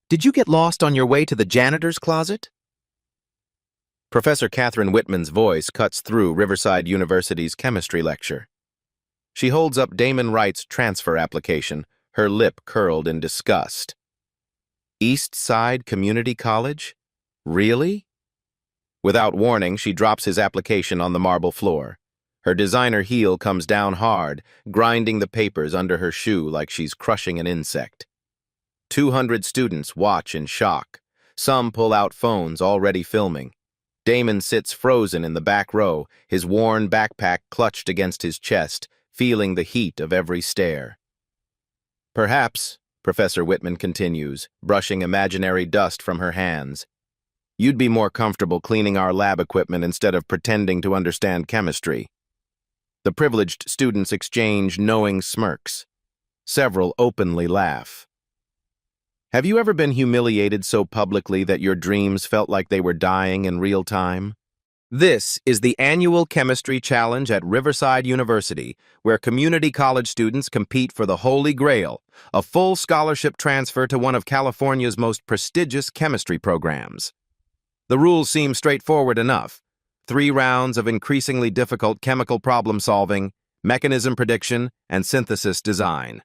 Did you get lost on your way to the janitor's closet? Professor Catherine Whitman's voice cuts through Riverside University's chemistry lecture. She holds up Damon Wright's transfer application, her lip curled in disgust. East Side Community College? Really? Without warning, she drops his application on the marble floor. Her designer heel comes down hard, grinding the papers under her shoe like she's crushing an insect. 200 students watch in shock. Some pull out phones already filming. Damon sits frozen in the back row, his worn backpack clutched against his chest, feeling the heat of every stare. Perhaps, Professor Whitman continues, brushing imaginary dust from her hands, you'd be more comfortable cleaning our lab equipment instead of pretending to understand chemistry. The privileged students exchange knowing smirks. Several openly laugh. Have you ever been humiliated so publicly that your dreams felt like they were dying in real time? This is the annual chemistry challenge at Riverside University, where community college students compete for the Holy Grail, a full scholarship transfer to one of California's most prestigious chemistry programs. The rules seem straightforward enough. 3 rounds of increasingly difficult chemical problem solving, mechanism prediction, and synthesis design.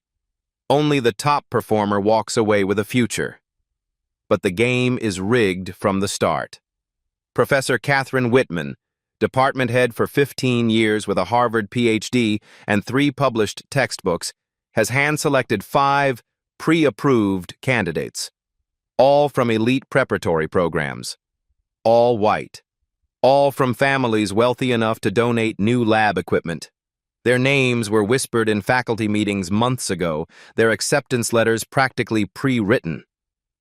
Only the top performer walks away with a future. But the game is rigged from the start. Professor Catherine Whitman, department head for 15 years with a Harvard PhD and 3 published textbooks, has hand-selected 5 pre-approved candidates, all from elite preparatory programs, all white, all from families wealthy enough to donate new lab equipment. Their names were whispered in faculty meetings months ago, their acceptance letters practically pre-written.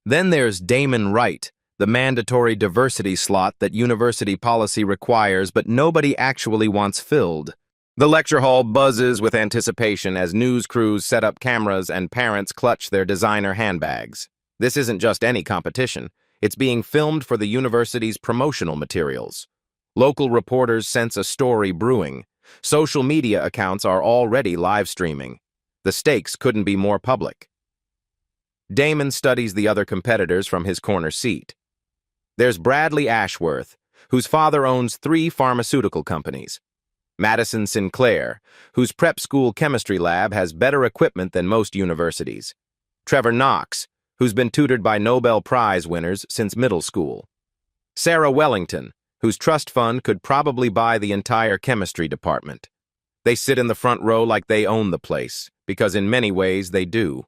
Then there's Damon Wright, the mandatory diversity slot that university policy requires but nobody actually wants filled. The lecture hall buzzes with anticipation as news crews set up cameras and parents clutch their designer handbags. This isn't just any competition. It's being filmed for the university's promotional materials. Local reporters sense a story brewing. Social media accounts are already live streaming. The stakes couldn't be more public. Damon studies the other competitors from his corner seat. There's Bradley Ashworth, whose father owns 3 pharmaceutical companies. Madison Sinclair, whose prep school chemistry lab has better equipment than most universities. Trevor Knox, who's been tutored by Nobel Prize winners since middle school. Sarah Wellington, whose trust fund could probably buy the entire chemistry department. They sit in the front row like they own the place, because in many ways they do.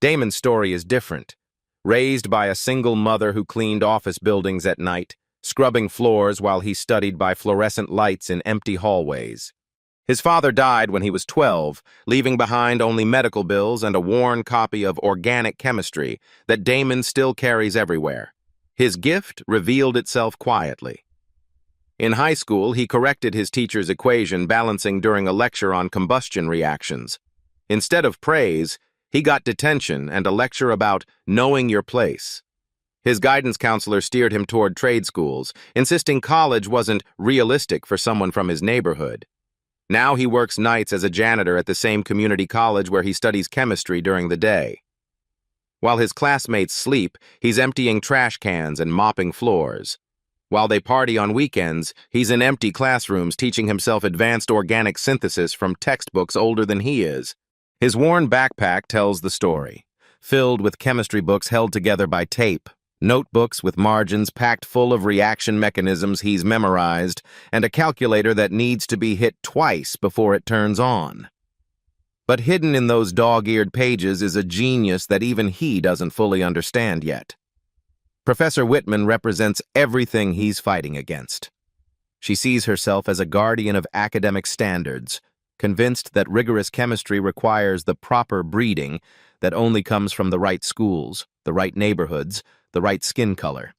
Damon's story is different. Raised by a single mother who cleaned office buildings at night, scrubbing floors while he studied by fluorescent lights in empty hallways. His father died when he was 12, leaving behind only medical bills and a worn copy of Organic Chemistry that Damon still carries everywhere. His gift revealed itself quietly. In high school, he corrected his teacher's equation balancing during a lecture on combustion reactions. Instead of praise, he got detention and a lecture about knowing your place. His guidance counselor steered him toward trade schools, insisting college wasn't realistic for someone from his neighborhood. Now he works nights as a janitor at the same community college where he studies chemistry during the day. While his classmates sleep, he's emptying trash cans and mopping floors. While they party on weekends, he's in empty classrooms teaching himself advanced organic synthesis from textbooks older than he is. His worn backpack tells the story, filled with chemistry books held together by tape, notebooks with margins packed full of reaction mechanisms he's memorized, and a calculator that needs to be hit twice before it turns on. But hidden in those dog-eared pages is a genius that even he doesn't fully understand yet. Professor Whitman represents everything he's fighting against. She sees herself as a guardian of academic standards, convinced that rigorous chemistry requires the proper breeding that only comes from the right schools, the right neighborhoods, the right skin color.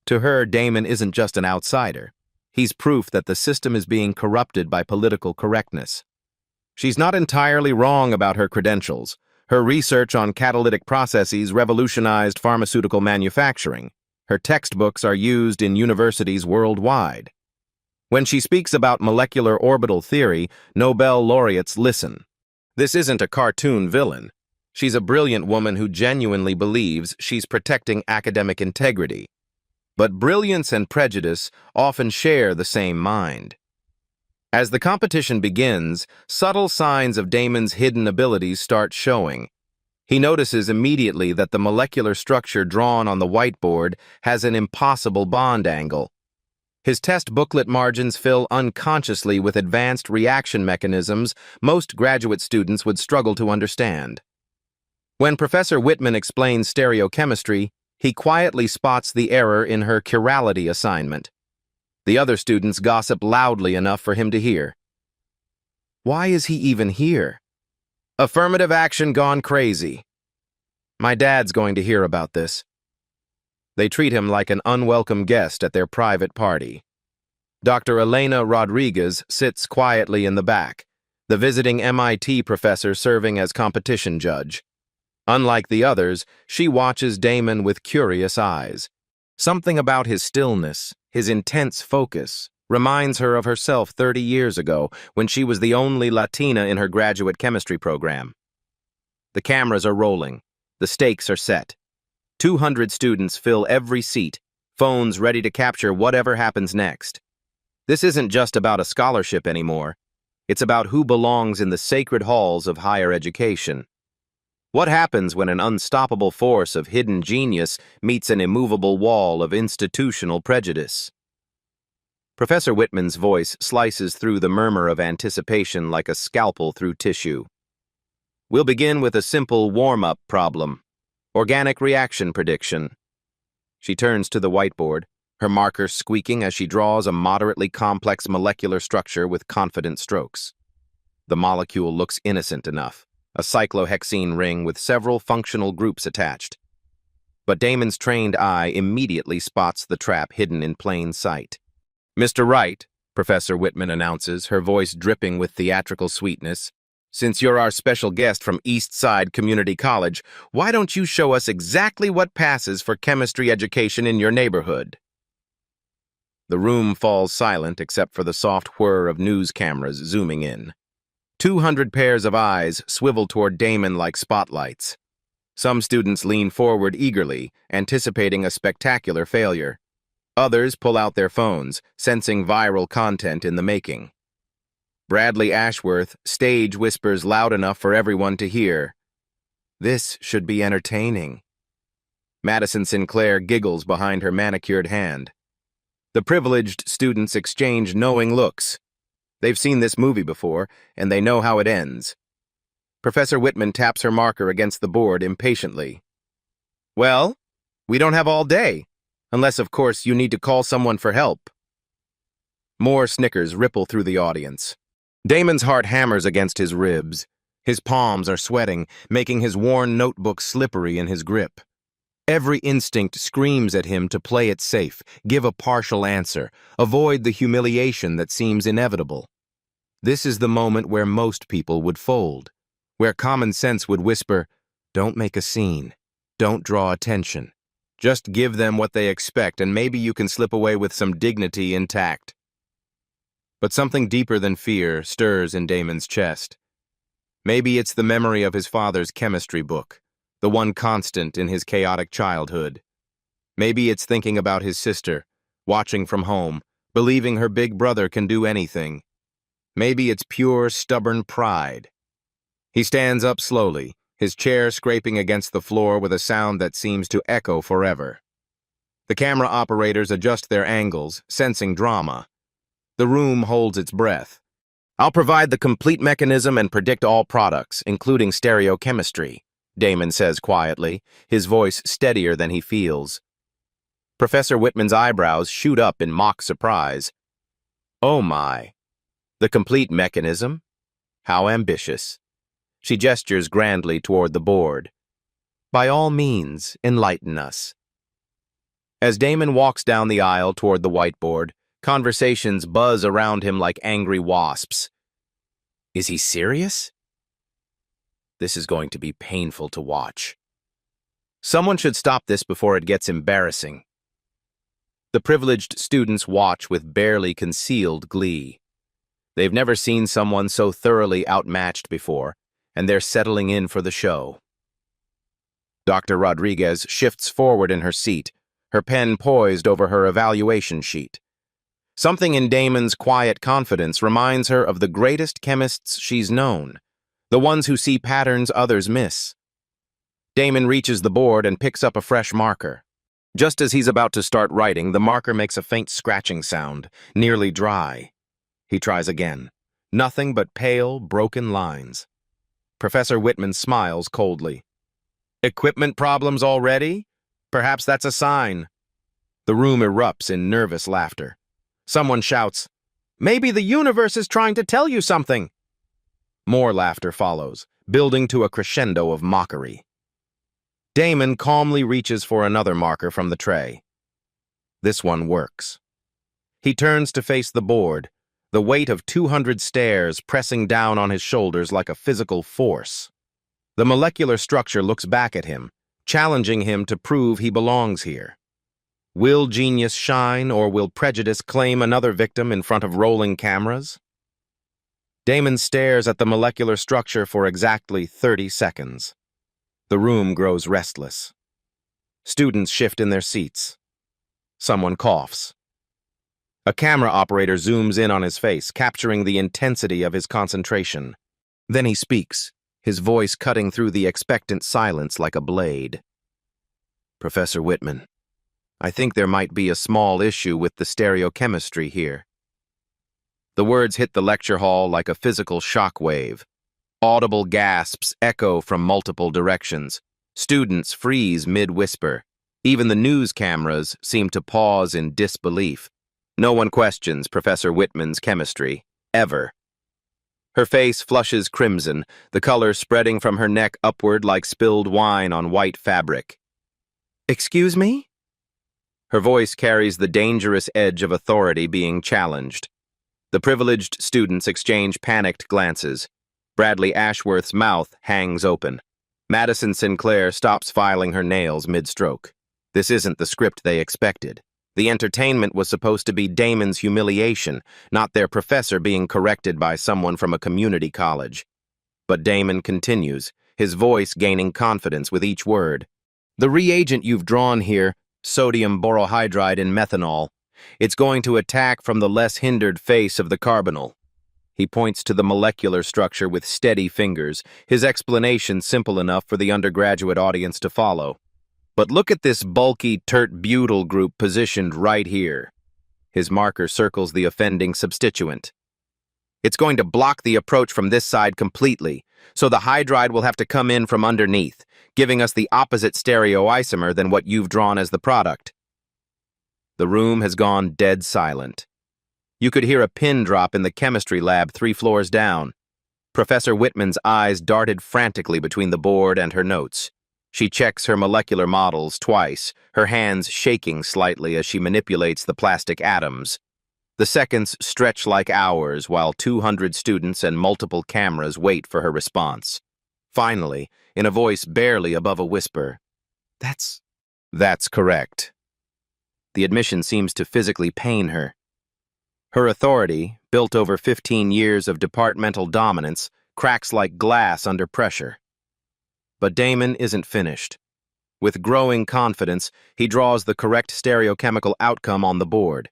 To her, Damon isn't just an outsider. He's proof that the system is being corrupted by political correctness. She's not entirely wrong about her credentials. Her research on catalytic processes revolutionized pharmaceutical manufacturing. Her textbooks are used in universities worldwide. When she speaks about molecular orbital theory, Nobel laureates listen. This isn't a cartoon villain. She's a brilliant woman who genuinely believes she's protecting academic integrity. But brilliance and prejudice often share the same mind. As the competition begins, subtle signs of Damon's hidden abilities start showing. He notices immediately that the molecular structure drawn on the whiteboard has an impossible bond angle. His test booklet margins fill unconsciously with advanced reaction mechanisms most graduate students would struggle to understand. When Professor Whitman explains stereochemistry, he quietly spots the error in her chirality assignment. The other students gossip loudly enough for him to hear. Why is he even here? Affirmative action gone crazy. My dad's going to hear about this. They treat him like an unwelcome guest at their private party. Dr. Elena Rodriguez sits quietly in the back, the visiting MIT professor serving as competition judge. Unlike the others, she watches Damon with curious eyes. Something about his stillness, his intense focus, reminds her of herself 30 years ago when she was the only Latina in her graduate chemistry program. The cameras are rolling. The stakes are set. 200 students fill every seat, phones ready to capture whatever happens next. This isn't just about a scholarship anymore. It's about who belongs in the sacred halls of higher education. What happens when an unstoppable force of hidden genius meets an immovable wall of institutional prejudice? Professor Whitman's voice slices through the murmur of anticipation like a scalpel through tissue. We'll begin with a simple warm-up problem. Organic reaction prediction. She turns to the whiteboard, her marker squeaking as she draws a moderately complex molecular structure with confident strokes. The molecule looks innocent enough, a cyclohexene ring with several functional groups attached. But Damon's trained eye immediately spots the trap hidden in plain sight. Mr. Wright, Professor Whitman announces, her voice dripping with theatrical sweetness, since you're our special guest from East Side Community College, why don't you show us exactly what passes for chemistry education in your neighborhood? The room falls silent except for the soft whir of news cameras zooming in. 200 pairs of eyes swivel toward Damon like spotlights. Some students lean forward eagerly, anticipating a spectacular failure. Others pull out their phones, sensing viral content in the making. Bradley Ashworth stage whispers loud enough for everyone to hear. This should be entertaining. Madison Sinclair giggles behind her manicured hand. The privileged students exchange knowing looks. They've seen this movie before, and they know how it ends. Professor Whitman taps her marker against the board impatiently. Well, we don't have all day, unless, of course, you need to call someone for help. More snickers ripple through the audience. Damon's heart hammers against his ribs. His palms are sweating, making his worn notebook slippery in his grip. Every instinct screams at him to play it safe, give a partial answer, avoid the humiliation that seems inevitable. This is the moment where most people would fold, where common sense would whisper, don't make a scene, don't draw attention. Just give them what they expect and maybe you can slip away with some dignity intact. But something deeper than fear stirs in Damon's chest. Maybe it's the memory of his father's chemistry book, the one constant in his chaotic childhood. Maybe it's thinking about his sister, watching from home, believing her big brother can do anything. Maybe it's pure, stubborn pride. He stands up slowly, his chair scraping against the floor with a sound that seems to echo forever. The camera operators adjust their angles, sensing drama. The room holds its breath. I'll provide the complete mechanism and predict all products, including stereochemistry, Damon says quietly, his voice steadier than he feels. Professor Whitman's eyebrows shoot up in mock surprise. Oh my. The complete mechanism? How ambitious. She gestures grandly toward the board. By all means, enlighten us. As Damon walks down the aisle toward the whiteboard, conversations buzz around him like angry wasps. Is he serious? This is going to be painful to watch. Someone should stop this before it gets embarrassing. The privileged students watch with barely concealed glee. They've never seen someone so thoroughly outmatched before, and they're settling in for the show. Dr. Rodriguez shifts forward in her seat, her pen poised over her evaluation sheet. Something in Damon's quiet confidence reminds her of the greatest chemists she's known, the ones who see patterns others miss. Damon reaches the board and picks up a fresh marker. Just as he's about to start writing, the marker makes a faint scratching sound, nearly dry. He tries again. Nothing but pale, broken lines. Professor Whitman smiles coldly. Equipment problems already? Perhaps that's a sign. The room erupts in nervous laughter. Someone shouts, "Maybe the universe is trying to tell you something." More laughter follows, building to a crescendo of mockery. Damon calmly reaches for another marker from the tray. This one works. He turns to face the board, the weight of 200 stairs pressing down on his shoulders like a physical force. The molecular structure looks back at him, challenging him to prove he belongs here. Will genius shine, or will prejudice claim another victim in front of rolling cameras? Damon stares at the molecular structure for exactly 30 seconds. The room grows restless. Students shift in their seats. Someone coughs. A camera operator zooms in on his face, capturing the intensity of his concentration. Then he speaks, his voice cutting through the expectant silence like a blade. "Professor Whitman, I think there might be a small issue with the stereochemistry here." The words hit the lecture hall like a physical shock wave. Audible gasps echo from multiple directions. Students freeze mid-whisper. Even the news cameras seem to pause in disbelief. No one questions Professor Whitman's chemistry, ever. Her face flushes crimson, the color spreading from her neck upward like spilled wine on white fabric. "Excuse me?" Her voice carries the dangerous edge of authority being challenged. The privileged students exchange panicked glances. Bradley Ashworth's mouth hangs open. Madison Sinclair stops filing her nails mid-stroke. This isn't the script they expected. The entertainment was supposed to be Damon's humiliation, not their professor being corrected by someone from a community college. But Damon continues, his voice gaining confidence with each word. "The reagent you've drawn here, sodium borohydride and methanol, it's going to attack from the less hindered face of the carbonyl." He points to the molecular structure with steady fingers, his explanation simple enough for the undergraduate audience to follow. "But look at this bulky tert-butyl group positioned right here." His marker circles the offending substituent. "It's going to block the approach from this side completely, so the hydride will have to come in from underneath, giving us the opposite stereoisomer than what you've drawn as the product." The room has gone dead silent. You could hear a pin drop in the chemistry lab 3 floors down. Professor Whitman's eyes darted frantically between the board and her notes. She checks her molecular models twice, her hands shaking slightly as she manipulates the plastic atoms. The seconds stretch like hours while 200 students and multiple cameras wait for her response. Finally, in a voice barely above a whisper, That's correct." The admission seems to physically pain her. Her authority, built over 15 years of departmental dominance, cracks like glass under pressure. But Damon isn't finished. With growing confidence, he draws the correct stereochemical outcome on the board.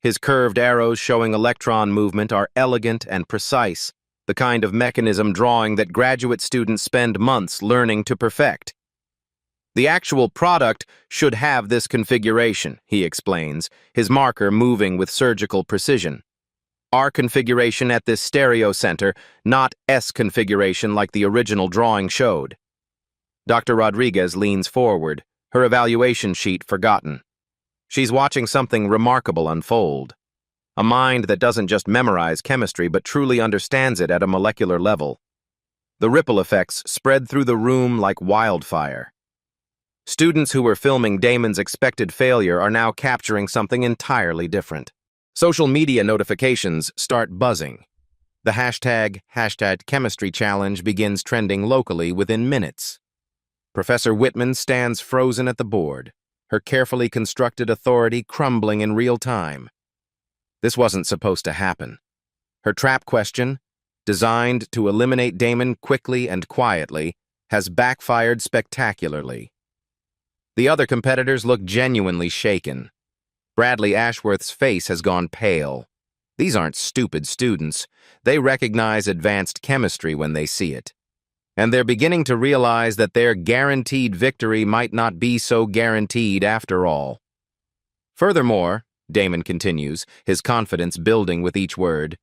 His curved arrows showing electron movement are elegant and precise, the kind of mechanism drawing that graduate students spend months learning to perfect. "The actual product should have this configuration," he explains, his marker moving with surgical precision. "Our configuration at this stereo center, not S configuration like the original drawing showed." Dr. Rodriguez leans forward, her evaluation sheet forgotten. She's watching something remarkable unfold. A mind that doesn't just memorize chemistry but truly understands it at a molecular level. The ripple effects spread through the room like wildfire. Students who were filming Damon's expected failure are now capturing something entirely different. Social media notifications start buzzing. The hashtag chemistry challenge begins trending locally within minutes. Professor Whitman stands frozen at the board, her carefully constructed authority crumbling in real time. This wasn't supposed to happen. Her trap question, designed to eliminate Damon quickly and quietly, has backfired spectacularly. The other competitors look genuinely shaken. Bradley Ashworth's face has gone pale. These aren't stupid students. They recognize advanced chemistry when they see it. And they're beginning to realize that their guaranteed victory might not be so guaranteed after all. Furthermore, Damon continues, his confidence building with each word,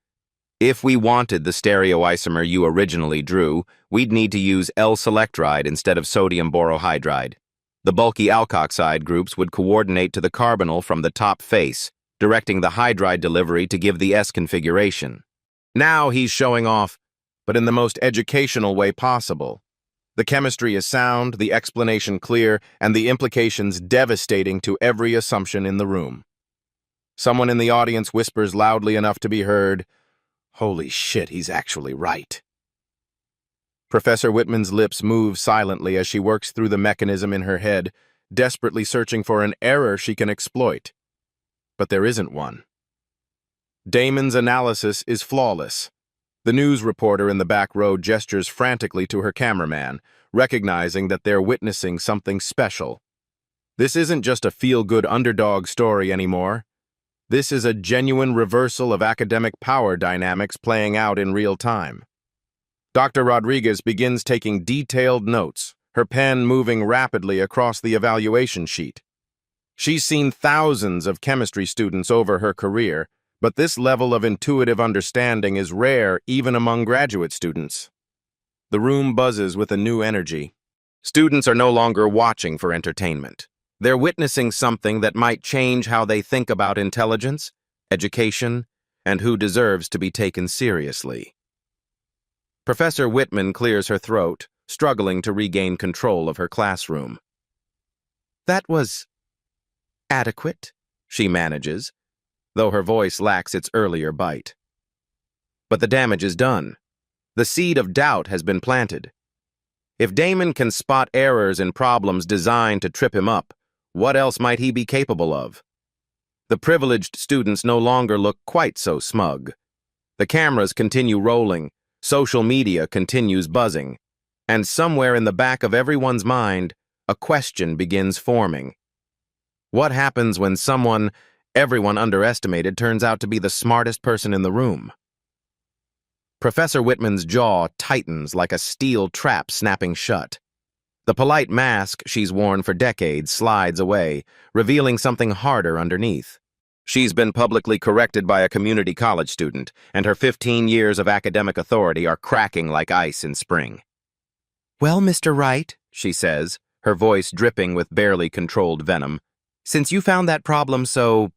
if we wanted the stereoisomer you originally drew, we'd need to use L-selectride instead of sodium borohydride. The bulky alkoxide groups would coordinate to the carbonyl from the top face, directing the hydride delivery to give the S configuration. Now he's showing off, but in the most educational way possible. The chemistry is sound, the explanation clear, and the implications devastating to every assumption in the room. Someone in the audience whispers loudly enough to be heard, "Holy shit, he's actually right." Professor Whitman's lips move silently as she works through the mechanism in her head, desperately searching for an error she can exploit. But there isn't one. Damon's analysis is flawless. The news reporter in the back row gestures frantically to her cameraman, recognizing that they're witnessing something special. This isn't just a feel-good underdog story anymore. This is a genuine reversal of academic power dynamics playing out in real time. Dr. Rodriguez begins taking detailed notes, her pen moving rapidly across the evaluation sheet. She's seen thousands of chemistry students over her career, but this level of intuitive understanding is rare even among graduate students. The room buzzes with a new energy. Students are no longer watching for entertainment. They're witnessing something that might change how they think about intelligence, education, and who deserves to be taken seriously. Professor Whitman clears her throat, struggling to regain control of her classroom. "That was adequate," she manages, though her voice lacks its earlier bite. But the damage is done. The seed of doubt has been planted. If Damon can spot errors in problems designed to trip him up, what else might he be capable of? The privileged students no longer look quite so smug. The cameras continue rolling, social media continues buzzing, and somewhere in the back of everyone's mind, a question begins forming. What happens when someone everyone underestimated turns out to be the smartest person in the room? Professor Whitman's jaw tightens like a steel trap snapping shut. The polite mask she's worn for decades slides away, revealing something harder underneath. She's been publicly corrected by a community college student, and her 15 years of academic authority are cracking like ice in spring. "Well, Mr. Wright," she says, her voice dripping with barely controlled venom, "since you found that problem so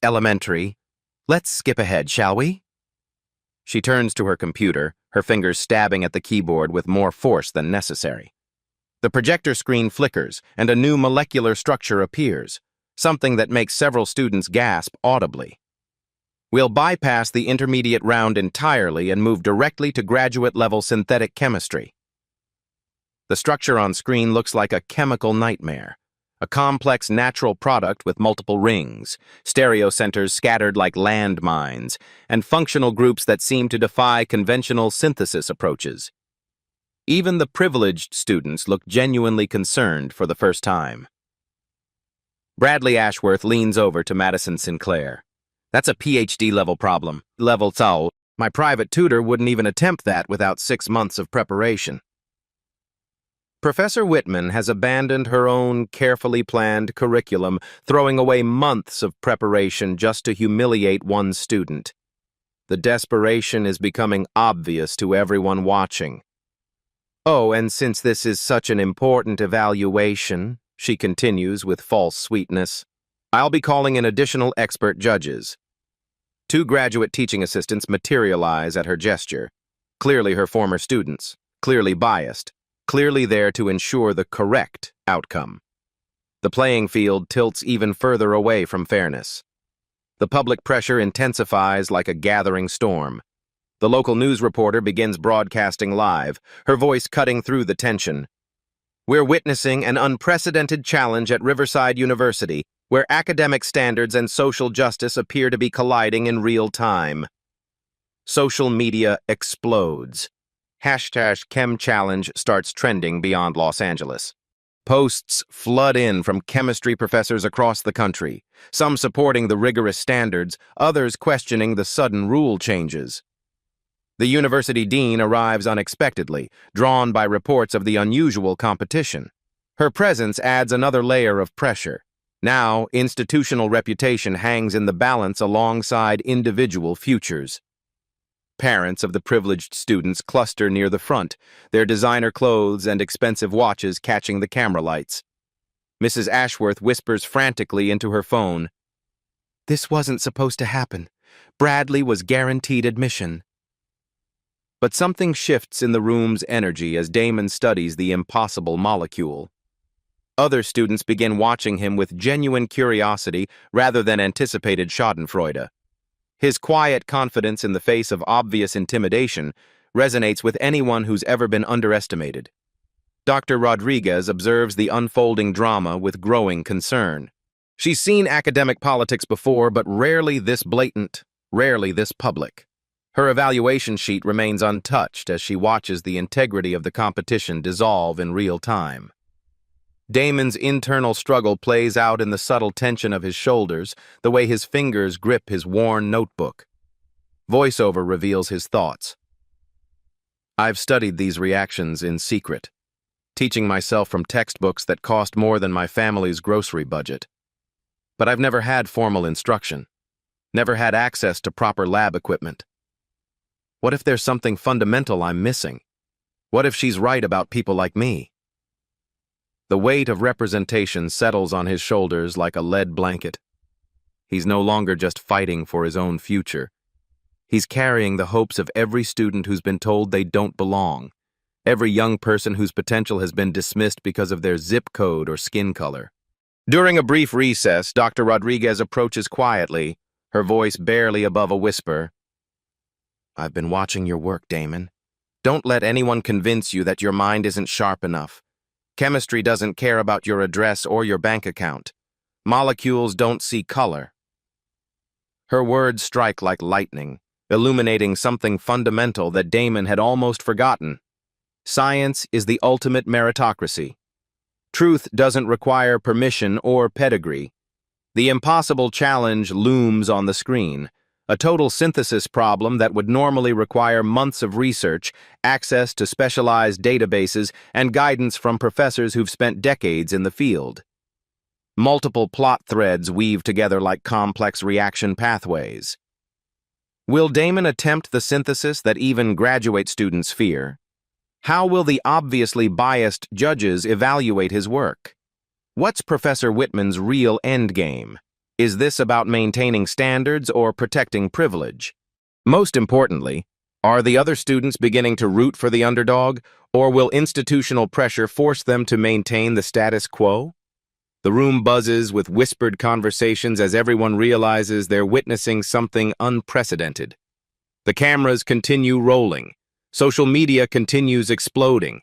elementary, let's skip ahead, shall we?" She turns to her computer, her fingers stabbing at the keyboard with more force than necessary. The projector screen flickers, and a new molecular structure appears, something that makes several students gasp audibly. We'll bypass the intermediate round entirely and move directly to graduate-level synthetic chemistry. The structure on screen looks like a chemical nightmare, a complex natural product with multiple rings, stereocenters scattered like landmines, and functional groups that seem to defy conventional synthesis approaches. Even the privileged students look genuinely concerned for the first time. Bradley Ashworth leans over to Madison Sinclair. "That's a PhD-level problem. Level Tal. My private tutor wouldn't even attempt that without 6 months of preparation." Professor Whitman has abandoned her own carefully planned curriculum, throwing away months of preparation just to humiliate one student. The desperation is becoming obvious to everyone watching. "Oh, and since this is such an important evaluation," she continues with false sweetness, "I'll be calling in additional expert judges." 2 graduate teaching assistants materialize at her gesture, clearly her former students, clearly biased, clearly there to ensure the correct outcome. The playing field tilts even further away from fairness. The public pressure intensifies like a gathering storm. The local news reporter begins broadcasting live, her voice cutting through the tension. "We're witnessing an unprecedented challenge at Riverside University, where academic standards and social justice appear to be colliding in real time." Social media explodes. #ChemChallenge starts trending beyond Los Angeles. Posts flood in from chemistry professors across the country, some supporting the rigorous standards, others questioning the sudden rule changes. The university dean arrives unexpectedly, drawn by reports of the unusual competition. Her presence adds another layer of pressure. Now, institutional reputation hangs in the balance alongside individual futures. Parents of the privileged students cluster near the front, their designer clothes and expensive watches catching the camera lights. Mrs. Ashworth whispers frantically into her phone. "This wasn't supposed to happen. Bradley was guaranteed admission." But something shifts in the room's energy as Damon studies the impossible molecule. Other students begin watching him with genuine curiosity rather than anticipated schadenfreude. His quiet confidence in the face of obvious intimidation resonates with anyone who's ever been underestimated. Dr. Rodriguez observes the unfolding drama with growing concern. She's seen academic politics before, but rarely this blatant, rarely this public. Her evaluation sheet remains untouched as she watches the integrity of the competition dissolve in real time. Damon's internal struggle plays out in the subtle tension of his shoulders, the way his fingers grip his worn notebook. Voiceover reveals his thoughts. "I've studied these reactions in secret, teaching myself from textbooks that cost more than my family's grocery budget. But I've never had formal instruction, never had access to proper lab equipment. What if there's something fundamental I'm missing? What if she's right about people like me?" The weight of representation settles on his shoulders like a lead blanket. He's no longer just fighting for his own future. He's carrying the hopes of every student who's been told they don't belong, every young person whose potential has been dismissed because of their zip code or skin color. During a brief recess, Dr. Rodriguez approaches quietly, her voice barely above a whisper. "I've been watching your work, Damon. Don't let anyone convince you that your mind isn't sharp enough. Chemistry doesn't care about your address or your bank account. Molecules don't see color." Her words strike like lightning, illuminating something fundamental that Damon had almost forgotten. Science is the ultimate meritocracy. Truth doesn't require permission or pedigree. The impossible challenge looms on the screen. A total synthesis problem that would normally require months of research, access to specialized databases, and guidance from professors who've spent decades in the field. Multiple plot threads weave together like complex reaction pathways. Will Damon attempt the synthesis that even graduate students fear? How will the obviously biased judges evaluate his work? What's Professor Whitman's real endgame? Is this about maintaining standards or protecting privilege? Most importantly, are the other students beginning to root for the underdog, or will institutional pressure force them to maintain the status quo? The room buzzes with whispered conversations as everyone realizes they're witnessing something unprecedented. The cameras continue rolling, social media continues exploding,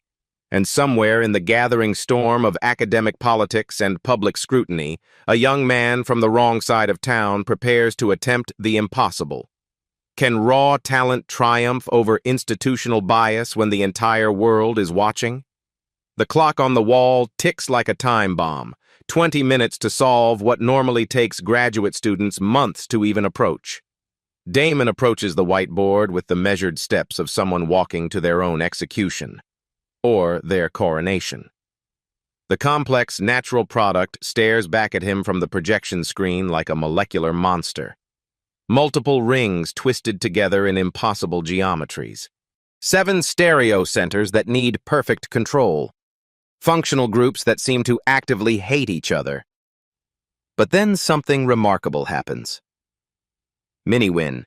and somewhere in the gathering storm of academic politics and public scrutiny, a young man from the wrong side of town prepares to attempt the impossible. Can raw talent triumph over institutional bias when the entire world is watching? The clock on the wall ticks like a time bomb, 20 minutes to solve what normally takes graduate students months to even approach. Damon approaches the whiteboard with the measured steps of someone walking to their own execution, or their coronation. The complex natural product stares back at him from the projection screen like a molecular monster. Multiple rings twisted together in impossible geometries. 7 stereo centers that need perfect control. Functional groups that seem to actively hate each other. But then something remarkable happens. Mini-win.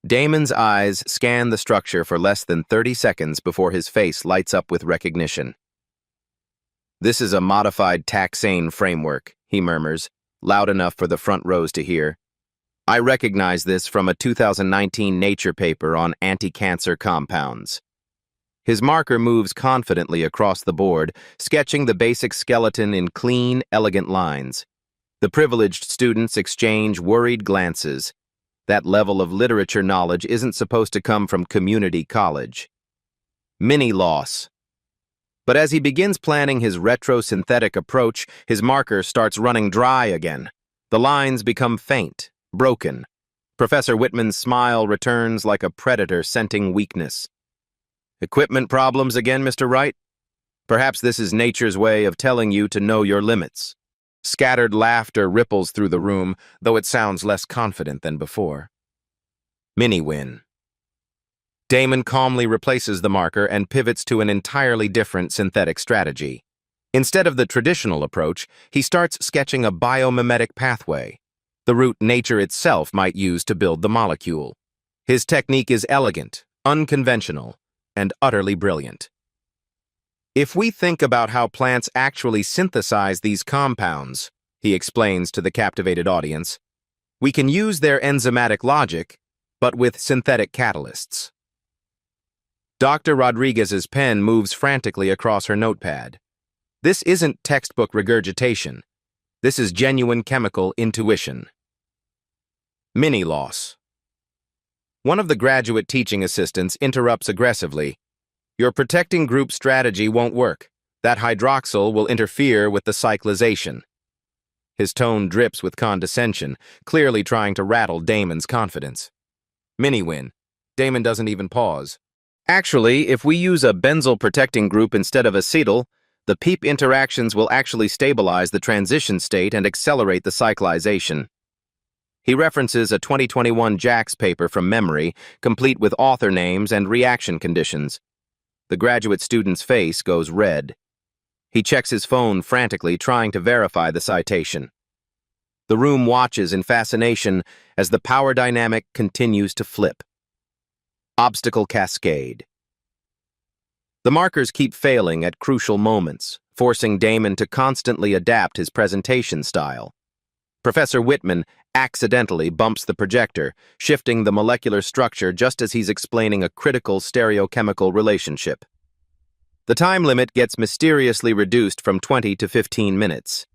Damon's eyes scan the structure for less than 30 seconds before his face lights up with recognition. "This is a modified taxane framework," he murmurs, loud enough for the front rows to hear. "I recognize this from a 2019 Nature paper on anti-cancer compounds." His marker moves confidently across the board, sketching the basic skeleton in clean, elegant lines. The privileged students exchange worried glances. That level of literature knowledge isn't supposed to come from community college. Mini loss. But as he begins planning his retro-synthetic approach, his marker starts running dry again. The lines become faint, broken. Professor Whitman's smile returns like a predator scenting weakness. Equipment problems again, Mr. Wright? Perhaps this is nature's way of telling you to know your limits. Scattered laughter ripples through the room, though it sounds less confident than before. Mini-win. Damon calmly replaces the marker and pivots to an entirely different synthetic strategy. Instead of the traditional approach, he starts sketching a biomimetic pathway, the route nature itself might use to build the molecule. His technique is elegant, unconventional, and utterly brilliant. If we think about how plants actually synthesize these compounds, he explains to the captivated audience, we can use their enzymatic logic, but with synthetic catalysts. Dr. Rodriguez's pen moves frantically across her notepad. This isn't textbook regurgitation. This is genuine chemical intuition. Mini-loss. One of the graduate teaching assistants interrupts aggressively. Your protecting group strategy won't work. That hydroxyl will interfere with the cyclization. His tone drips with condescension, clearly trying to rattle Damon's confidence. Mini-win. Damon doesn't even pause. Actually, if we use a benzyl protecting group instead of acetyl, the PEEP interactions will actually stabilize the transition state and accelerate the cyclization. He references a 2021 JAX paper from memory, complete with author names and reaction conditions. The graduate student's face goes red. He checks his phone frantically, trying to verify the citation. The room watches in fascination as the power dynamic continues to flip. Obstacle cascade. The markers keep failing at crucial moments, forcing Damon to constantly adapt his presentation style. Professor Whitman accidentally bumps the projector, shifting the molecular structure just as he's explaining a critical stereochemical relationship. The time limit gets mysteriously reduced from 20 to 15 minutes.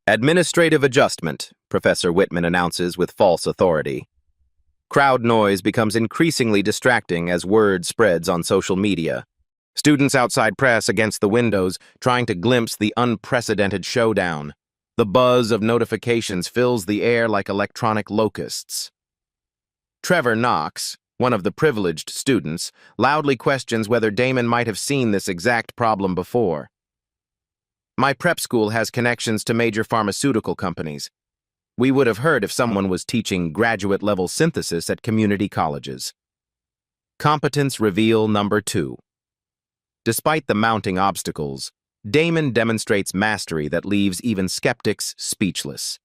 Administrative adjustment, Professor Whitman announces with false authority. Crowd noise becomes increasingly distracting as word spreads on social media. Students outside press against the windows, trying to glimpse the unprecedented showdown. The buzz of notifications fills the air like electronic locusts. Trevor Knox, one of the privileged students, loudly questions whether Damon might have seen this exact problem before. My prep school has connections to major pharmaceutical companies. We would have heard if someone was teaching graduate-level synthesis at community colleges. Competence reveal number 2. Despite the mounting obstacles, Damon demonstrates mastery that leaves even skeptics speechless.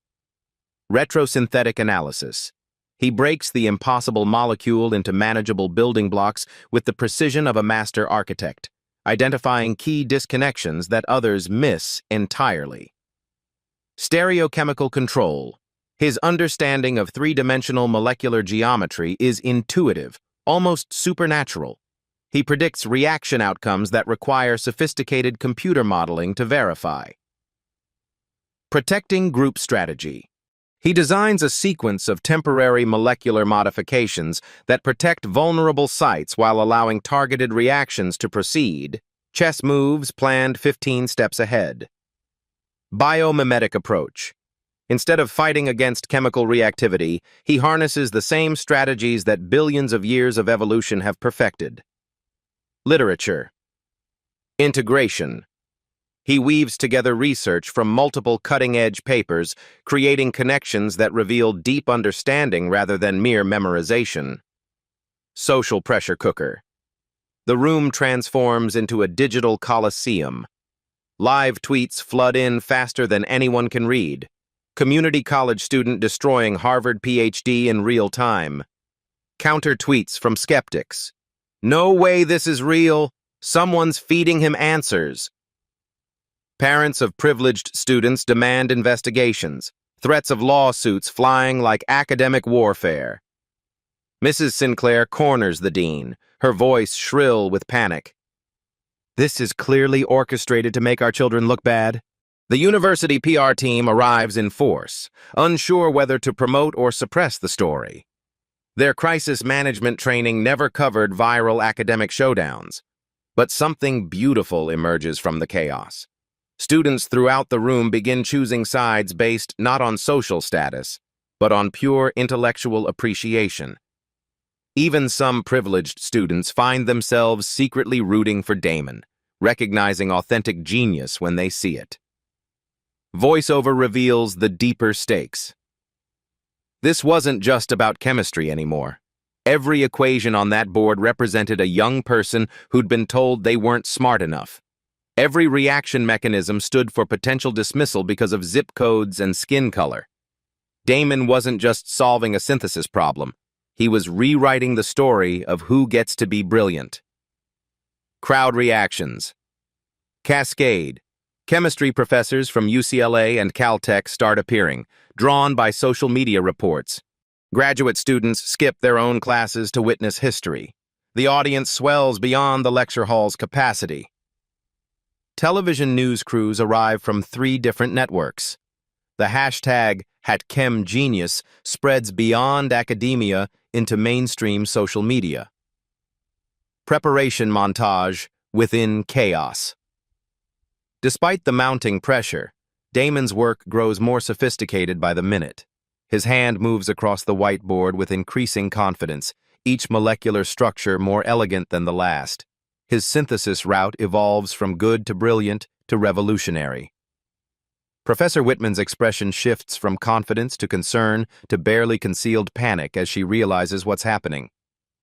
Retrosynthetic analysis. He breaks the impossible molecule into manageable building blocks with the precision of a master architect, identifying key disconnections that others miss entirely. Stereochemical control. His understanding of three-dimensional molecular geometry is intuitive, almost supernatural. He predicts reaction outcomes that require sophisticated computer modeling to verify. Protecting group strategy. He designs a sequence of temporary molecular modifications that protect vulnerable sites while allowing targeted reactions to proceed. Chess moves planned 15 steps ahead. Biomimetic approach. Instead of fighting against chemical reactivity, he harnesses the same strategies that billions of years of evolution have perfected. Literature. Integration. He weaves together research from multiple cutting-edge papers, creating connections that reveal deep understanding rather than mere memorization. Social pressure cooker. The room transforms into a digital coliseum. Live tweets flood in faster than anyone can read. Community college student destroying Harvard PhD in real time. Counter tweets from skeptics. No way this is real. Someone's feeding him answers. Parents of privileged students demand investigations. Threats of lawsuits flying like academic warfare. Mrs. Sinclair corners the dean, her voice shrill with panic. This is clearly orchestrated to make our children look bad. The university PR team arrives in force, unsure whether to promote or suppress the story. Their crisis management training never covered viral academic showdowns. But something beautiful emerges from the chaos. Students throughout the room begin choosing sides based not on social status, but on pure intellectual appreciation. Even some privileged students find themselves secretly rooting for Damon, recognizing authentic genius when they see it. Voiceover reveals the deeper stakes. This wasn't just about chemistry anymore. Every equation on that board represented a young person who'd been told they weren't smart enough. Every reaction mechanism stood for potential dismissal because of zip codes and skin color. Damon wasn't just solving a synthesis problem. He was rewriting the story of who gets to be brilliant. Crowd reactions. Cascade. Chemistry professors from UCLA and Caltech start appearing, drawn by social media reports. Graduate students skip their own classes to witness history. The audience swells beyond the lecture hall's capacity. Television news crews arrive from 3 different networks. The hashtag #HatChemGenius spreads beyond academia into mainstream social media. Preparation montage within chaos. Despite the mounting pressure, Damon's work grows more sophisticated by the minute. His hand moves across the whiteboard with increasing confidence, each molecular structure more elegant than the last. His synthesis route evolves from good to brilliant to revolutionary. Professor Whitman's expression shifts from confidence to concern to barely concealed panic as she realizes what's happening.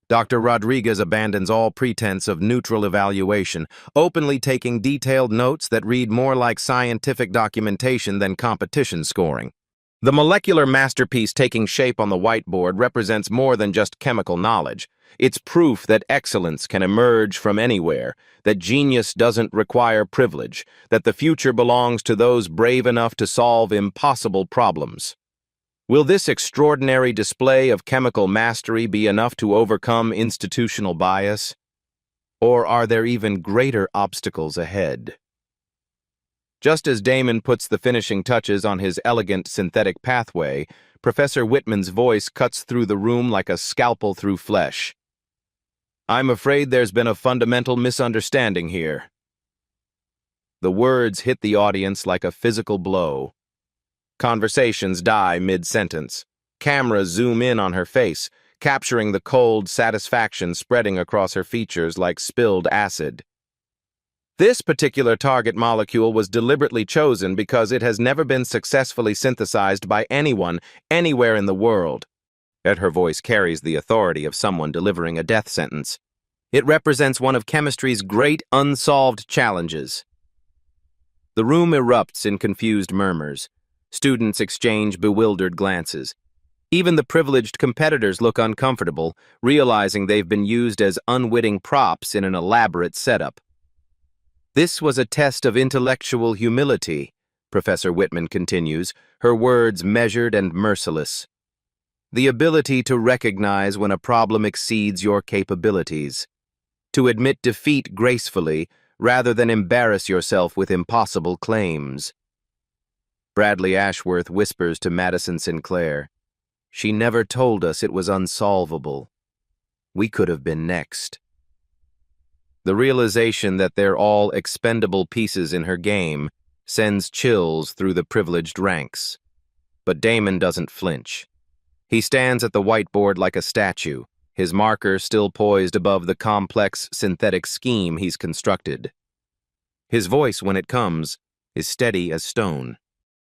Dr. Rodriguez abandons all pretense of neutral evaluation, openly taking detailed notes that read more like scientific documentation than competition scoring. The molecular masterpiece taking shape on the whiteboard represents more than just chemical knowledge. It's proof that excellence can emerge from anywhere, that genius doesn't require privilege, that the future belongs to those brave enough to solve impossible problems. Will this extraordinary display of chemical mastery be enough to overcome institutional bias? Or are there even greater obstacles ahead? Just as Damon puts the finishing touches on his elegant synthetic pathway, Professor Whitman's voice cuts through the room like a scalpel through flesh. "I'm afraid there's been a fundamental misunderstanding here." The words hit the audience like a physical blow. Conversations die mid-sentence. Cameras zoom in on her face, capturing the cold satisfaction spreading across her features like spilled acid. This particular target molecule was deliberately chosen because it has never been successfully synthesized by anyone, anywhere in the world. Yet her voice carries the authority of someone delivering a death sentence. It represents one of chemistry's great unsolved challenges. The room erupts in confused murmurs. Students exchange bewildered glances. Even the privileged competitors look uncomfortable, realizing they've been used as unwitting props in an elaborate setup. "This was a test of intellectual humility," Professor Whitman continues, her words measured and merciless. "The ability to recognize when a problem exceeds your capabilities. To admit defeat gracefully, rather than embarrass yourself with impossible claims." Bradley Ashworth whispers to Madison Sinclair, "She never told us it was unsolvable. We could have been next." The realization that they're all expendable pieces in her game sends chills through the privileged ranks. But Damon doesn't flinch. He stands at the whiteboard like a statue, his marker still poised above the complex synthetic scheme he's constructed. His voice, when it comes, is steady as stone.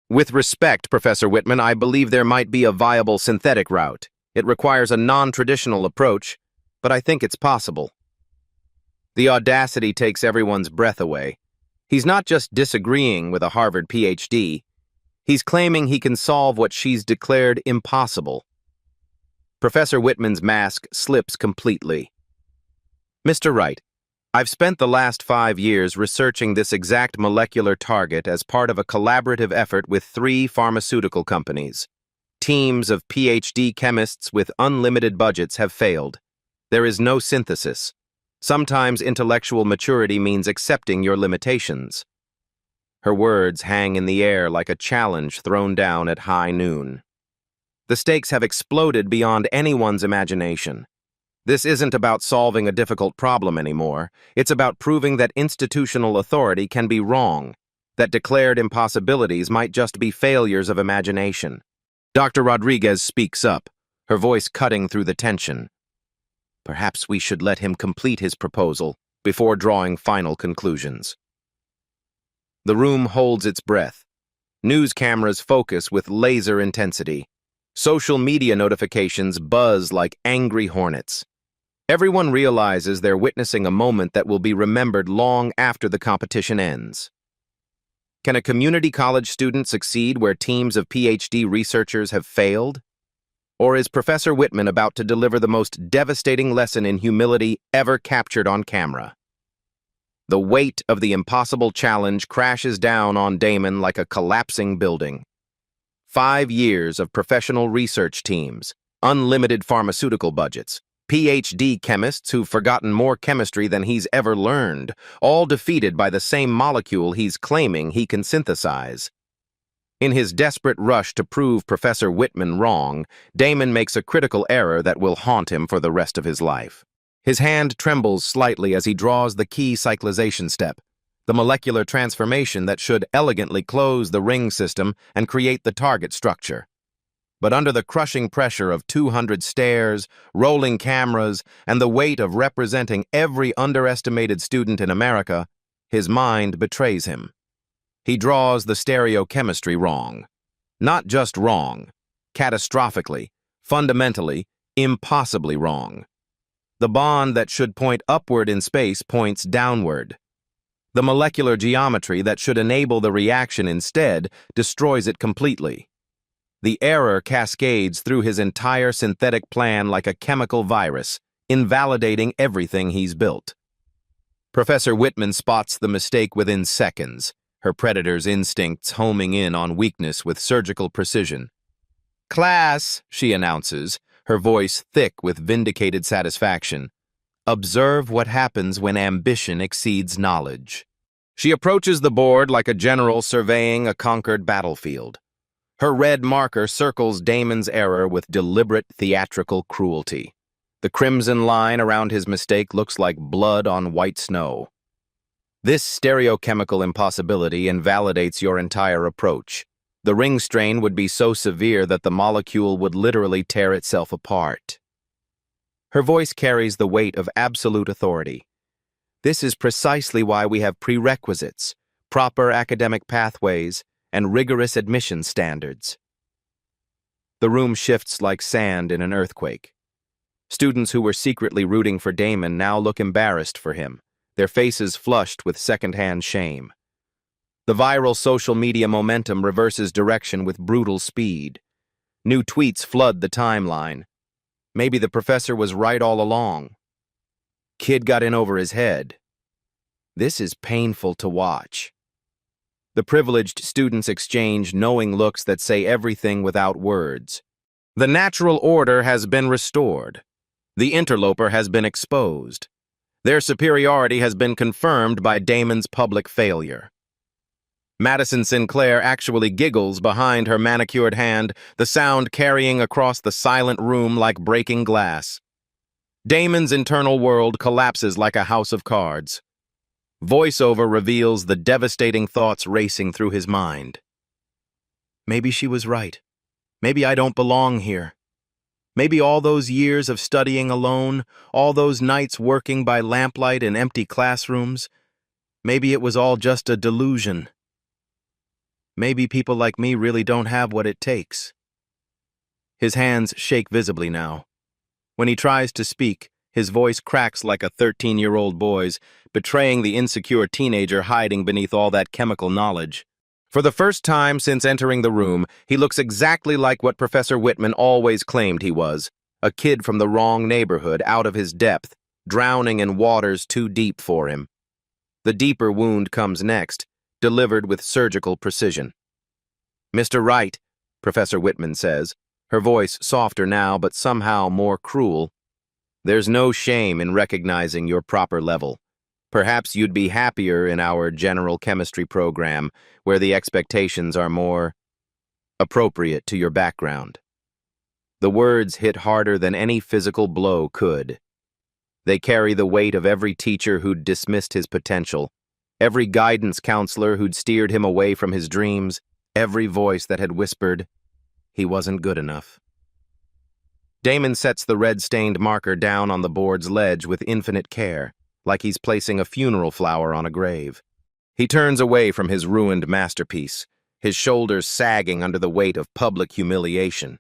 "With respect, Professor Whitman, I believe there might be a viable synthetic route. It requires a non-traditional approach, but I think it's possible." The audacity takes everyone's breath away. He's not just disagreeing with a Harvard PhD. He's claiming he can solve what she's declared impossible. Professor Whitman's mask slips completely. "Mr. Wright, I've spent the last 5 years researching this exact molecular target as part of a collaborative effort with 3 pharmaceutical companies. Teams of PhD chemists with unlimited budgets have failed. There is no synthesis. Sometimes intellectual maturity means accepting your limitations." Her words hang in the air like a challenge thrown down at high noon. The stakes have exploded beyond anyone's imagination. This isn't about solving a difficult problem anymore. It's about proving that institutional authority can be wrong, that declared impossibilities might just be failures of imagination. Dr. Rodriguez speaks up, her voice cutting through the tension. Perhaps we should let him complete his proposal before drawing final conclusions. The room holds its breath. News cameras focus with laser intensity. Social media notifications buzz like angry hornets. Everyone realizes they're witnessing a moment that will be remembered long after the competition ends. Can a community college student succeed where teams of PhD researchers have failed? Or is Professor Whitman about to deliver the most devastating lesson in humility ever captured on camera? The weight of the impossible challenge crashes down on Damon like a collapsing building. 5 years of professional research teams, unlimited pharmaceutical budgets, PhD chemists who've forgotten more chemistry than he's ever learned, all defeated by the same molecule he's claiming he can synthesize. In his desperate rush to prove Professor Whitman wrong, Damon makes a critical error that will haunt him for the rest of his life. His hand trembles slightly as he draws the key cyclization step, the molecular transformation that should elegantly close the ring system and create the target structure. But under the crushing pressure of 200 stares, rolling cameras, and the weight of representing every underestimated student in America, his mind betrays him. He draws the stereochemistry wrong. Not just wrong, catastrophically, fundamentally, impossibly wrong. The bond that should point upward in space points downward. The molecular geometry that should enable the reaction instead destroys it completely. The error cascades through his entire synthetic plan like a chemical virus, invalidating everything he's built. Professor Whitman spots the mistake within seconds, her predator's instincts homing in on weakness with surgical precision. "Class," she announces, her voice thick with vindicated satisfaction. "Observe what happens when ambition exceeds knowledge." She approaches the board like a general surveying a conquered battlefield. Her red marker circles Damon's error with deliberate theatrical cruelty. The crimson line around his mistake looks like blood on white snow. This stereochemical impossibility invalidates your entire approach. The ring strain would be so severe that the molecule would literally tear itself apart. Her voice carries the weight of absolute authority. This is precisely why we have prerequisites, proper academic pathways, and rigorous admission standards. The room shifts like sand in an earthquake. Students who were secretly rooting for Damon now look embarrassed for him, their faces flushed with secondhand shame. The viral social media momentum reverses direction with brutal speed. New tweets flood the timeline. Maybe the professor was right all along. Kid got in over his head. This is painful to watch. The privileged students exchange knowing looks that say everything without words. The natural order has been restored. The interloper has been exposed. Their superiority has been confirmed by Damon's public failure. Madison Sinclair actually giggles behind her manicured hand, the sound carrying across the silent room like breaking glass. Damon's internal world collapses like a house of cards. Voiceover reveals the devastating thoughts racing through his mind. Maybe she was right. Maybe I don't belong here. Maybe all those years of studying alone, all those nights working by lamplight in empty classrooms, maybe it was all just a delusion. Maybe people like me really don't have what it takes. His hands shake visibly now. When he tries to speak, his voice cracks like a 13-year-old boy's, betraying the insecure teenager hiding beneath all that chemical knowledge. For the first time since entering the room, he looks exactly like what Professor Whitman always claimed he was, a kid from the wrong neighborhood, out of his depth, drowning in waters too deep for him. The deeper wound comes next, delivered with surgical precision. "Mr. Wright," Professor Whitman says, her voice softer now but somehow more cruel, "there's no shame in recognizing your proper level. Perhaps you'd be happier in our general chemistry program, where the expectations are more appropriate to your background." The words hit harder than any physical blow could. They carry the weight of every teacher who'd dismissed his potential, every guidance counselor who'd steered him away from his dreams, every voice that had whispered, he wasn't good enough. Damon sets the red-stained marker down on the board's ledge with infinite care, like he's placing a funeral flower on a grave. He turns away from his ruined masterpiece, his shoulders sagging under the weight of public humiliation.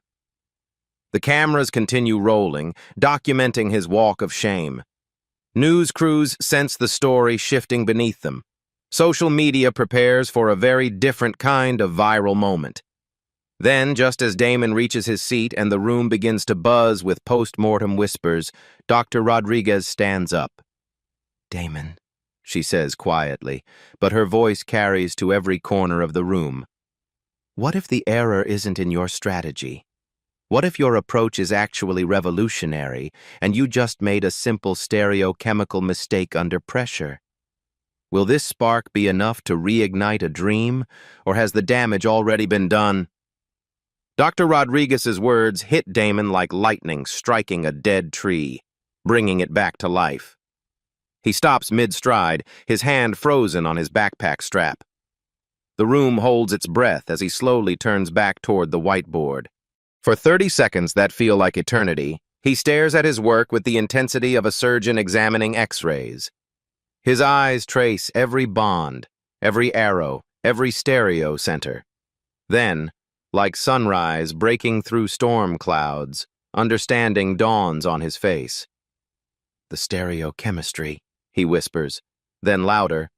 The cameras continue rolling, documenting his walk of shame. News crews sense the story shifting beneath them. Social media prepares for a very different kind of viral moment. Then, just as Damon reaches his seat and the room begins to buzz with post-mortem whispers, Dr. Rodriguez stands up. "Damon," she says quietly, but her voice carries to every corner of the room. "What if the error isn't in your strategy? What if your approach is actually revolutionary and you just made a simple stereochemical mistake under pressure? Will this spark be enough to reignite a dream, or has the damage already been done?" Dr. Rodriguez's words hit Damon like lightning striking a dead tree, bringing it back to life. He stops mid-stride, his hand frozen on his backpack strap. The room holds its breath as he slowly turns back toward the whiteboard. For 30 seconds that feel like eternity, he stares at his work with the intensity of a surgeon examining X-rays. His eyes trace every bond, every arrow, every stereo center. Then, like sunrise breaking through storm clouds, understanding dawns on his face. "The stereochemistry," he whispers, then louder,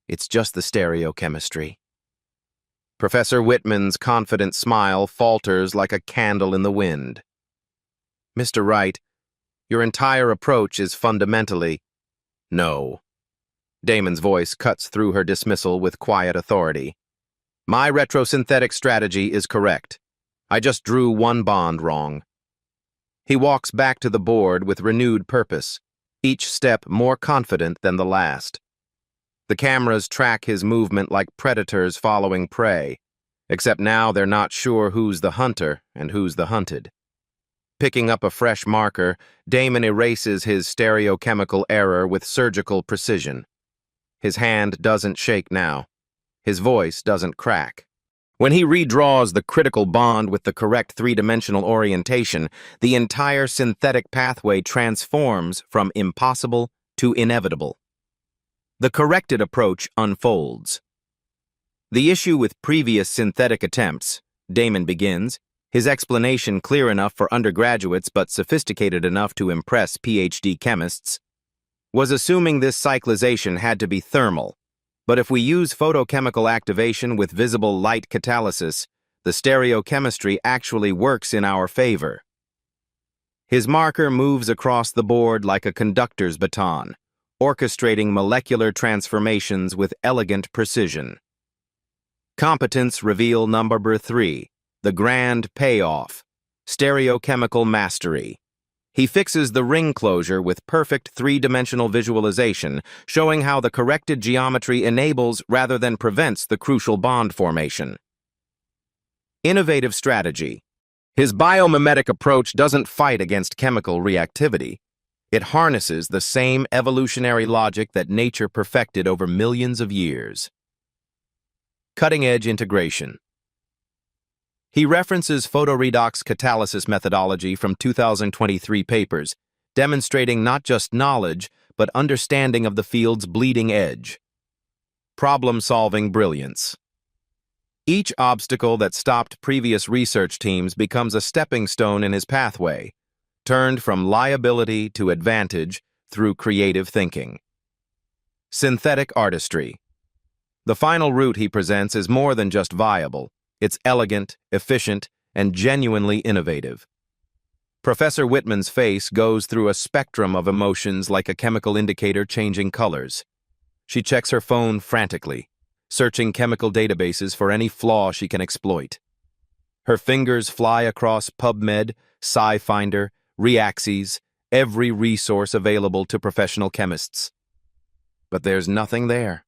"It's just the stereochemistry." Professor Whitman's confident smile falters like a candle in the wind. "Mr. Wright, your entire approach is fundamentally—" "No." Damon's voice cuts through her dismissal with quiet authority. "My retrosynthetic strategy is correct. I just drew one bond wrong." He walks back to the board with renewed purpose, each step more confident than the last. The cameras track his movement like predators following prey, except now they're not sure who's the hunter and who's the hunted. Picking up a fresh marker, Damon erases his stereochemical error with surgical precision. His hand doesn't shake now. His voice doesn't crack. When he redraws the critical bond with the correct three-dimensional orientation, the entire synthetic pathway transforms from impossible to inevitable. The corrected approach unfolds. The issue with previous synthetic attempts, Damon begins, his explanation clear enough for undergraduates but sophisticated enough to impress PhD chemists, was assuming this cyclization had to be thermal. But if we use photochemical activation with visible light catalysis, the stereochemistry actually works in our favor. His marker moves across the board like a conductor's baton, orchestrating molecular transformations with elegant precision. Competence reveal number 3, the grand payoff, stereochemical mastery. He fixes the ring closure with perfect three-dimensional visualization, showing how the corrected geometry enables rather than prevents the crucial bond formation. Innovative strategy. His biomimetic approach doesn't fight against chemical reactivity. It harnesses the same evolutionary logic that nature perfected over millions of years. Cutting-edge integration. He references photoredox catalysis methodology from 2023 papers, demonstrating not just knowledge, but understanding of the field's bleeding edge. Problem-solving brilliance. Each obstacle that stopped previous research teams becomes a stepping stone in his pathway, turned from liability to advantage through creative thinking. Synthetic artistry. The final route he presents is more than just viable. It's elegant, efficient, and genuinely innovative. Professor Whitman's face goes through a spectrum of emotions like a chemical indicator changing colors. She checks her phone frantically, searching chemical databases for any flaw she can exploit. Her fingers fly across PubMed, SciFinder, Reaxys, every resource available to professional chemists. But there's nothing there.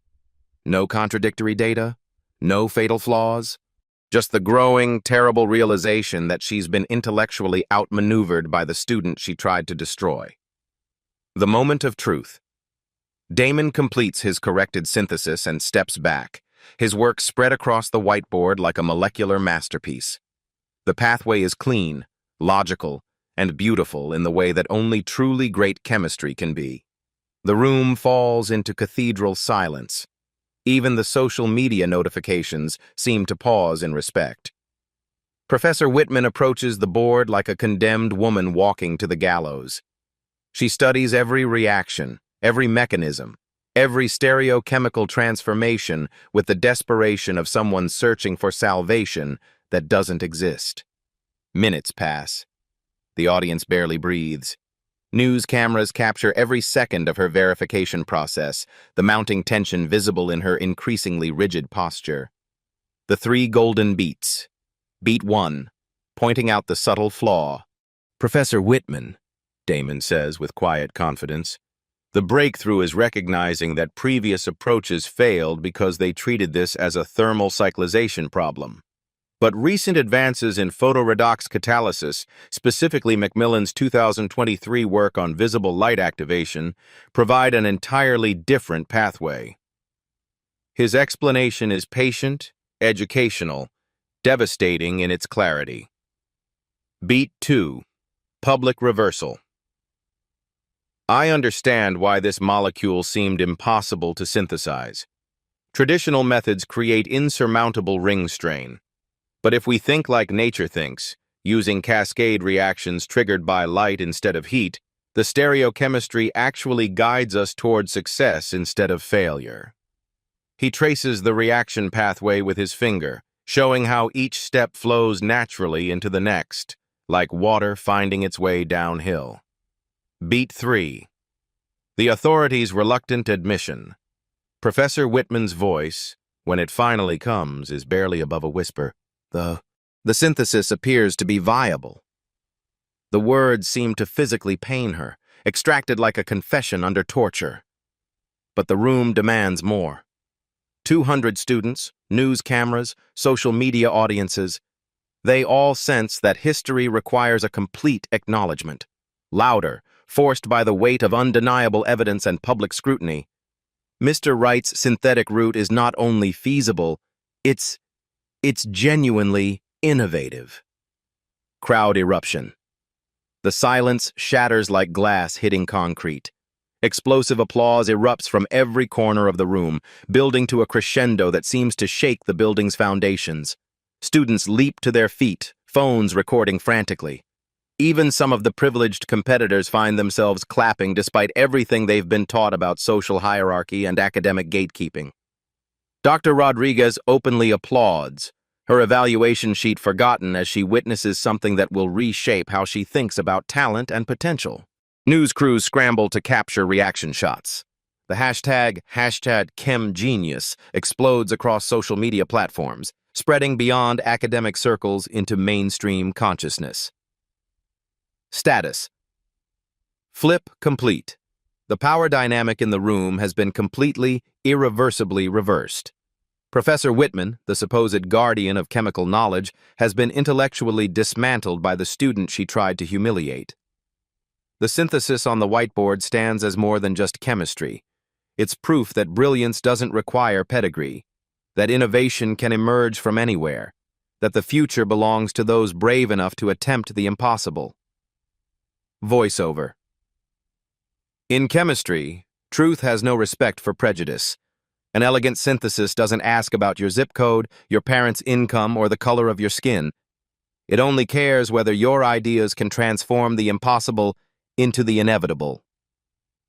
No contradictory data, no fatal flaws. Just the growing, terrible realization that she's been intellectually outmaneuvered by the student she tried to destroy. The moment of truth. Damon completes his corrected synthesis and steps back, his work spread across the whiteboard like a molecular masterpiece. The pathway is clean, logical, and beautiful in the way that only truly great chemistry can be. The room falls into cathedral silence. Even the social media notifications seem to pause in respect. Professor Whitman approaches the board like a condemned woman walking to the gallows. She studies every reaction, every mechanism, every stereochemical transformation with the desperation of someone searching for salvation that doesn't exist. Minutes pass. The audience barely breathes. News cameras capture every second of her verification process, the mounting tension visible in her increasingly rigid posture. The 3 golden beats. Beat 1, pointing out the subtle flaw. "Professor Whitman," Damon says with quiet confidence, "the breakthrough is recognizing that previous approaches failed because they treated this as a thermal cyclization problem. But recent advances in photoredox catalysis, specifically Macmillan's 2023 work on visible light activation, provide an entirely different pathway." His explanation is patient, educational, devastating in its clarity. Beat 2. Public reversal. "I understand why this molecule seemed impossible to synthesize. Traditional methods create insurmountable ring strain. But if we think like nature thinks, using cascade reactions triggered by light instead of heat, the stereochemistry actually guides us toward success instead of failure." He traces the reaction pathway with his finger, showing how each step flows naturally into the next, like water finding its way downhill. Beat 3. The authorities' reluctant admission. Professor Whitman's voice, when it finally comes, is barely above a whisper. The synthesis appears to be viable. The words seem to physically pain her, extracted like a confession under torture. But the room demands more. 200 students, news cameras, social media audiences, they all sense that history requires a complete acknowledgement. Louder, forced by the weight of undeniable evidence and public scrutiny. Mr. Wright's synthetic route is not only feasible, it's genuinely innovative. Crowd eruption. The silence shatters like glass hitting concrete. Explosive applause erupts from every corner of the room, building to a crescendo that seems to shake the building's foundations. Students leap to their feet, phones recording frantically. Even some of the privileged competitors find themselves clapping despite everything they've been taught about social hierarchy and academic gatekeeping. Dr. Rodriguez openly applauds, her evaluation sheet forgotten as she witnesses something that will reshape how she thinks about talent and potential. News crews scramble to capture reaction shots. The hashtag #ChemGenius explodes across social media platforms, spreading beyond academic circles into mainstream consciousness. Status. Flip complete. The power dynamic in the room has been completely, irreversibly reversed. Professor Whitman, the supposed guardian of chemical knowledge, has been intellectually dismantled by the student she tried to humiliate. The synthesis on the whiteboard stands as more than just chemistry. It's proof that brilliance doesn't require pedigree, that innovation can emerge from anywhere, that the future belongs to those brave enough to attempt the impossible. Voiceover. In chemistry, truth has no respect for prejudice. An elegant synthesis doesn't ask about your zip code, your parents' income, or the color of your skin. It only cares whether your ideas can transform the impossible into the inevitable.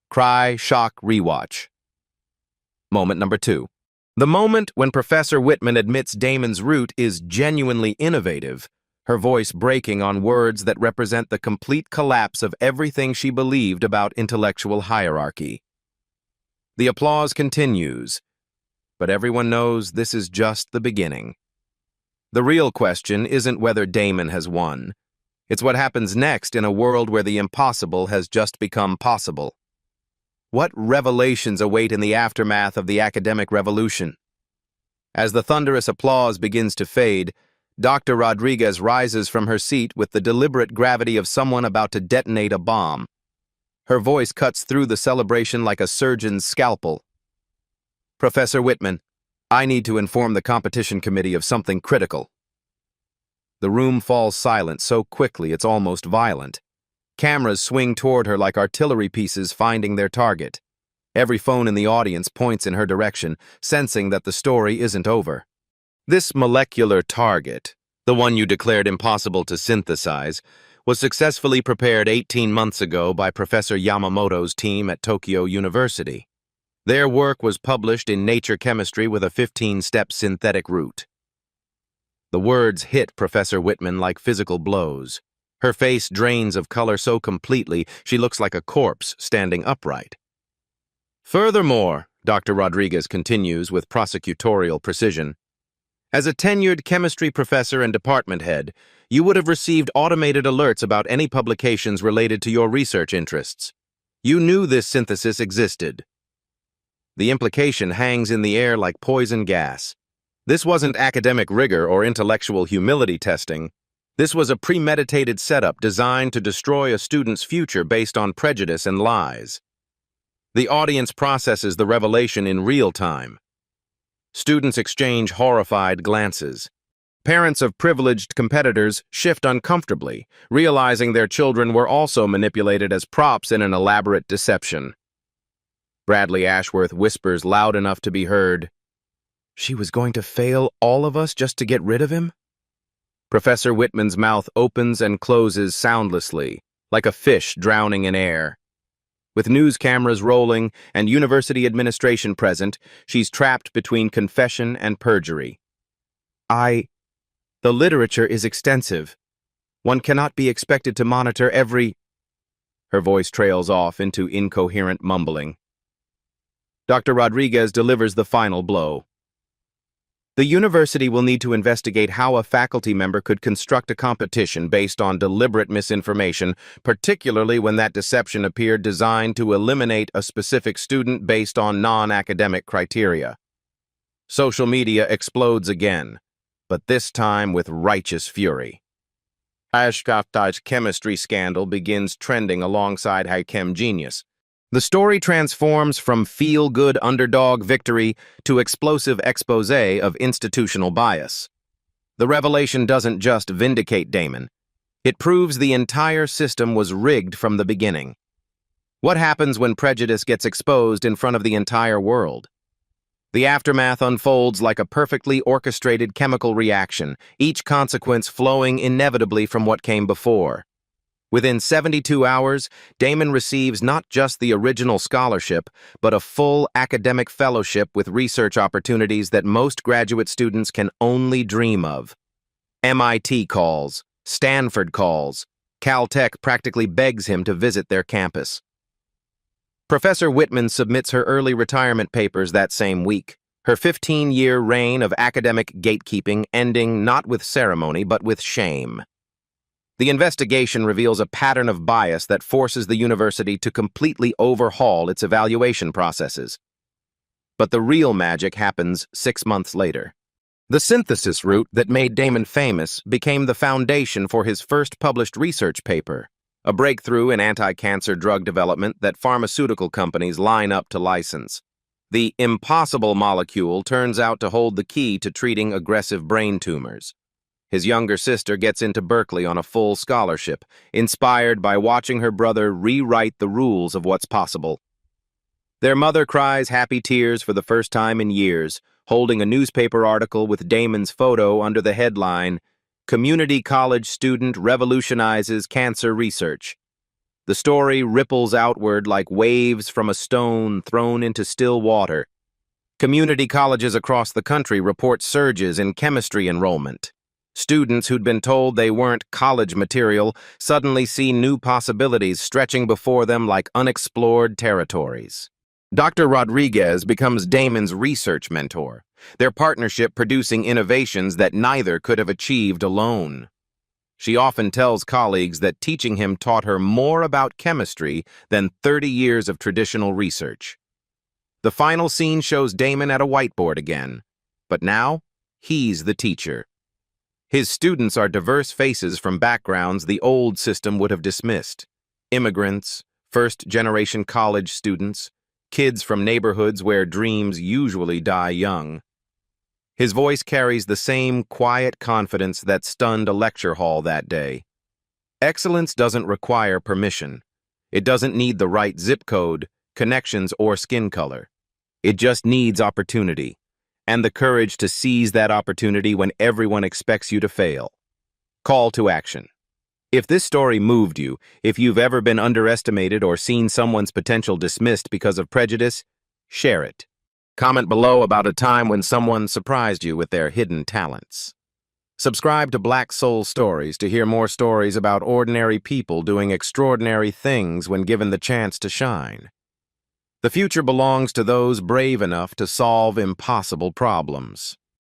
Cry, shock, rewatch. Moment number 2. The moment when Professor Whitman admits Damon's route is genuinely innovative, her voice breaking on words that represent the complete collapse of everything she believed about intellectual hierarchy. The applause continues, but everyone knows this is just the beginning. The real question isn't whether Damon has won. It's what happens next in a world where the impossible has just become possible. What revelations await in the aftermath of the academic revolution? As the thunderous applause begins to fade, Dr. Rodriguez rises from her seat with the deliberate gravity of someone about to detonate a bomb. Her voice cuts through the celebration like a surgeon's scalpel. Professor Whitman, I need to inform the competition committee of something critical. The room falls silent so quickly it's almost violent. Cameras swing toward her like artillery pieces finding their target. Every phone in the audience points in her direction, sensing that the story isn't over. This molecular target, the one you declared impossible to synthesize, was successfully prepared 18 months ago by Professor Yamamoto's team at Tokyo University. Their work was published in Nature Chemistry with a 15-step synthetic route. The words hit Professor Whitman like physical blows. Her face drains of color so completely she looks like a corpse standing upright. Furthermore, Dr. Rodriguez continues with prosecutorial precision, as a tenured chemistry professor and department head, you would have received automated alerts about any publications related to your research interests. You knew this synthesis existed. The implication hangs in the air like poison gas. This wasn't academic rigor or intellectual humility testing. This was a premeditated setup designed to destroy a student's future based on prejudice and lies. The audience processes the revelation in real time. Students exchange horrified glances. Parents of privileged competitors shift uncomfortably, realizing their children were also manipulated as props in an elaborate deception. Bradley Ashworth whispers loud enough to be heard, "She was going to fail all of us just to get rid of him?" Professor Whitman's mouth opens and closes soundlessly, like a fish drowning in air. With news cameras rolling and university administration present, she's trapped between confession and perjury. The literature is extensive. One cannot be expected to monitor every... Her voice trails off into incoherent mumbling. Dr. Rodriguez delivers the final blow. The university will need to investigate how a faculty member could construct a competition based on deliberate misinformation, particularly when that deception appeared designed to eliminate a specific student based on non-academic criteria. Social media explodes again, but this time with righteous fury. Ashkaftai's chemistry scandal begins trending alongside Haichem Genius. The story transforms from feel-good underdog victory to explosive exposé of institutional bias. The revelation doesn't just vindicate Damon. It proves the entire system was rigged from the beginning. What happens when prejudice gets exposed in front of the entire world? The aftermath unfolds like a perfectly orchestrated chemical reaction, each consequence flowing inevitably from what came before. Within 72 hours, Damon receives not just the original scholarship, but a full academic fellowship with research opportunities that most graduate students can only dream of. MIT calls, Stanford calls, Caltech practically begs him to visit their campus. Professor Whitman submits her early retirement papers that same week, her 15-year reign of academic gatekeeping ending not with ceremony but with shame. The investigation reveals a pattern of bias that forces the university to completely overhaul its evaluation processes. But the real magic happens 6 months later. The synthesis route that made Damon famous became the foundation for his first published research paper, a breakthrough in anti-cancer drug development that pharmaceutical companies line up to license. The impossible molecule turns out to hold the key to treating aggressive brain tumors. His younger sister gets into Berkeley on a full scholarship, inspired by watching her brother rewrite the rules of what's possible. Their mother cries happy tears for the first time in years, holding a newspaper article with Damon's photo under the headline, "Community College Student Revolutionizes Cancer Research." The story ripples outward like waves from a stone thrown into still water. Community colleges across the country report surges in chemistry enrollment. Students who'd been told they weren't college material suddenly see new possibilities stretching before them like unexplored territories. Dr. Rodriguez becomes Damon's research mentor, their partnership producing innovations that neither could have achieved alone. She often tells colleagues that teaching him taught her more about chemistry than 30 years of traditional research. The final scene shows Damon at a whiteboard again, but now he's the teacher. His students are diverse faces from backgrounds the old system would have dismissed. Immigrants, first-generation college students, kids from neighborhoods where dreams usually die young. His voice carries the same quiet confidence that stunned a lecture hall that day. Excellence doesn't require permission. It doesn't need the right zip code, connections, or skin color. It just needs opportunity, and the courage to seize that opportunity when everyone expects you to fail. Call to action. If this story moved you, if you've ever been underestimated or seen someone's potential dismissed because of prejudice, share it. Comment below about a time when someone surprised you with their hidden talents. Subscribe to Black Soul Stories to hear more stories about ordinary people doing extraordinary things when given the chance to shine. The future belongs to those brave enough to solve impossible problems.